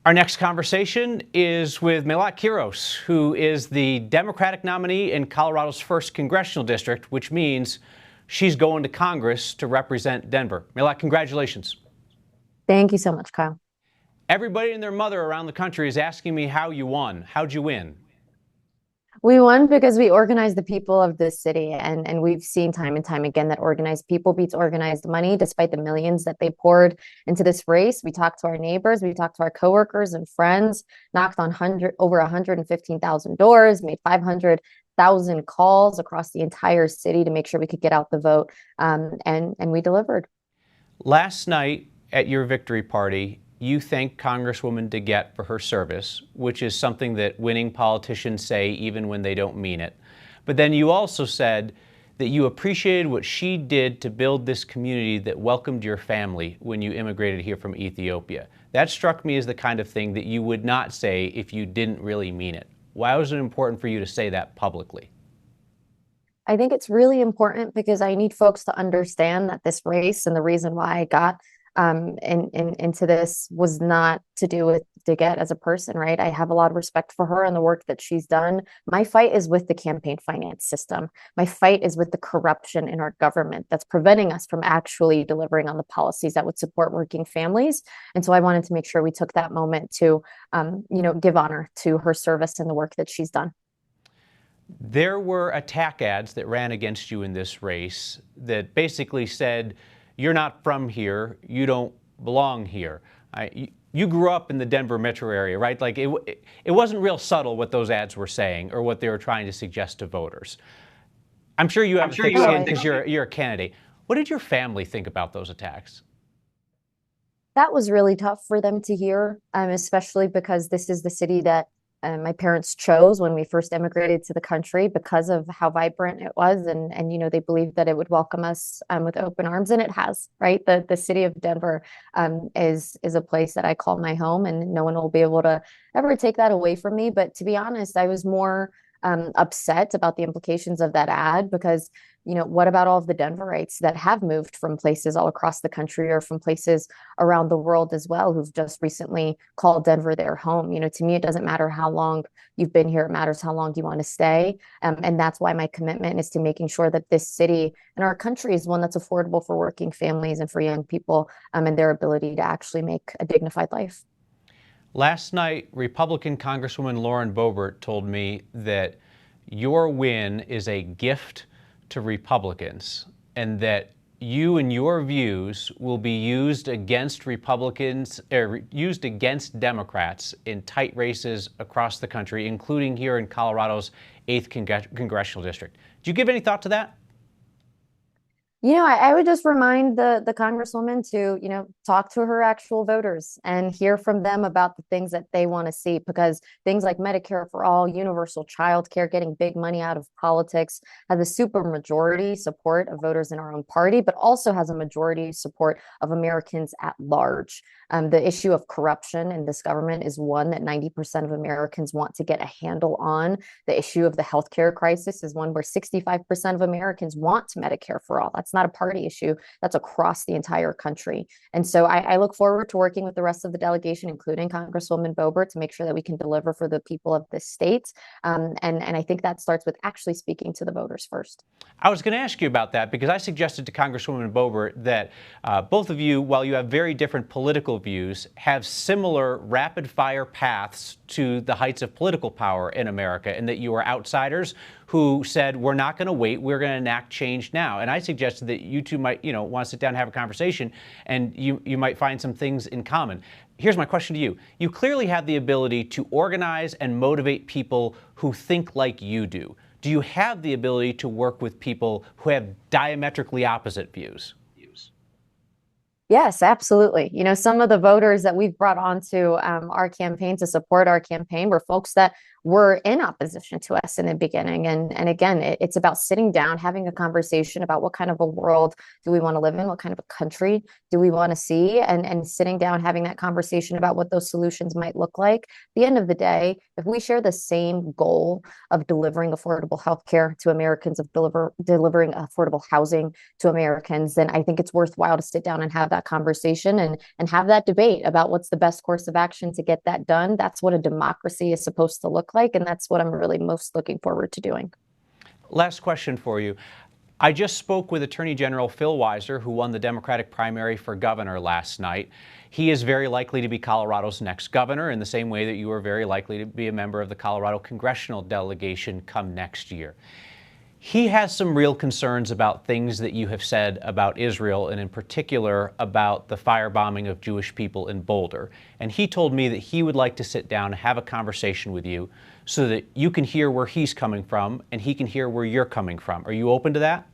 Our next conversation is with Melat Kiros, who is the Democratic nominee in Colorado's 1st congressional district, which means she's going to Congress to represent Denver. Melat, congratulations. Thank you so much, Kyle. Everybody and their mother around the country is asking me how you won. How'd you win? We won because we organized the people of this city, and we've seen time and time again that organized people beats organized money, despite the millions that they poured into this race. We talked to our neighbors, we talked to our coworkers and friends, knocked on over 115,000 doors, made 500,000 calls across the entire city to make sure we could get out the vote, and we delivered. Last night at your victory party, you thanked Congresswoman Degette for her service, which is something that winning politicians say even when they don't mean it. But then you also said that you appreciated what she did to build this community that welcomed your family when you immigrated here from Ethiopia. That struck me as the kind of thing that you would not say if you didn't really mean it. Why was it important for you to say that publicly? I think it's really important because I need folks to understand that this race and the reason why I got into this was not to do with Degette as a person, right? I have a lot of respect for her and the work that she's done. My fight is with the campaign finance system. My fight is with the corruption in our government that's preventing us from actually delivering on the policies that would support working families. And so I wanted to make sure we took that moment to, give honor to her service and the work that she's done. There were attack ads that ran against you in this race that basically said, you're not from here, you don't belong here. You grew up in the Denver metro area, right? Like it wasn't real subtle what those ads were saying or what they were trying to suggest to voters. I'm sure you have thick skin because you're a candidate. What did your family think about those attacks? That was really tough for them to hear, especially because this is the city that my parents chose when we first immigrated to the country because of how vibrant it was, and they believed that it would welcome us with open arms, and it has, right? The city of Denver is a place that I call my home, and no one will be able to ever take that away from me. But to be honest, I was more upset about the implications of that ad because what about all of the Denverites that have moved from places all across the country or from places around the world as well, who've just recently called Denver their home? To me, it doesn't matter how long you've been here. It matters how long you want to stay. And that's why my commitment is to making sure that this city and our country is one that's affordable for working families and for young people and their ability to actually make a dignified life. Last night, Republican Congresswoman Lauren Boebert told me that your win is a gift to Republicans and that you and your views will be used against Republicans, or used against Democrats in tight races across the country, including here in Colorado's 8th congressional district. Do you give any thought to that? I would just remind the congresswoman to, talk to her actual voters and hear from them about the things that they want to see, because things like Medicare for all, universal child care, getting big money out of politics has a super majority support of voters in our own party, but also has a majority support of Americans at large. The issue of corruption in this government is one that 90% of Americans want to get a handle on. The issue of the healthcare crisis is one where 65% of Americans want Medicare for all. That's not a party issue. That's across the entire country. And so I look forward to working with the rest of the delegation, including Congresswoman Boebert, to make sure that we can deliver for the people of this state. And I think that starts with actually speaking to the voters first. I was going to ask you about that because I suggested to Congresswoman Boebert that both of you, while you have very different political views, have similar rapid-fire paths to the heights of political power in America, and that you are outsiders who said, we're not going to wait, we're going to enact change now. And I suggested that you two might, want to sit down and have a conversation, and you might find some things in common. Here's my question to you. You clearly have the ability to organize and motivate people who think like you do. Do you have the ability to work with people who have diametrically opposite views? Yes, absolutely. Some of the voters that we've brought onto our campaign to support our campaign were folks that were in opposition to us in the beginning. And again, it's about sitting down, having a conversation about what kind of a world do we want to live in? What kind of a country do we want to see? And sitting down, having that conversation about what those solutions might look like. At the end of the day, if we share the same goal of delivering affordable healthcare to Americans, of delivering affordable housing to Americans, then I think it's worthwhile to sit down and have that that conversation and have that debate about what's the best course of action to get that done. That's what a democracy is supposed to look like, and that's what I'm really most looking forward to doing. Last question for you. I just spoke with Attorney General Phil Weiser, who won the Democratic primary for governor last night. He is very likely to be Colorado's next governor in the same way that you are very likely to be a member of the Colorado congressional delegation come next year. He has some real concerns about things that you have said about Israel, and in particular about the firebombing of Jewish people in Boulder. And he told me that he would like to sit down and have a conversation with you so that you can hear where he's coming from and he can hear where you're coming from. Are you open to that?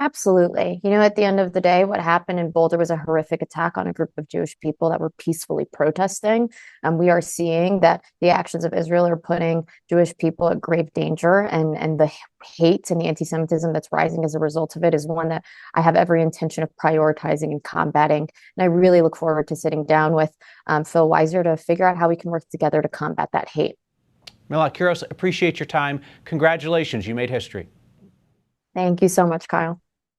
Absolutely. At the end of the day, what happened in Boulder was a horrific attack on a group of Jewish people that were peacefully protesting. We are seeing that the actions of Israel are putting Jewish people at grave danger, and the hate and the anti-Semitism that's rising as a result of it is one that I have every intention of prioritizing and combating. And I really look forward to sitting down with Phil Weiser to figure out how we can work together to combat that hate. Melat Kiros, appreciate your time. Congratulations, you made history. Thank you so much, Kyle.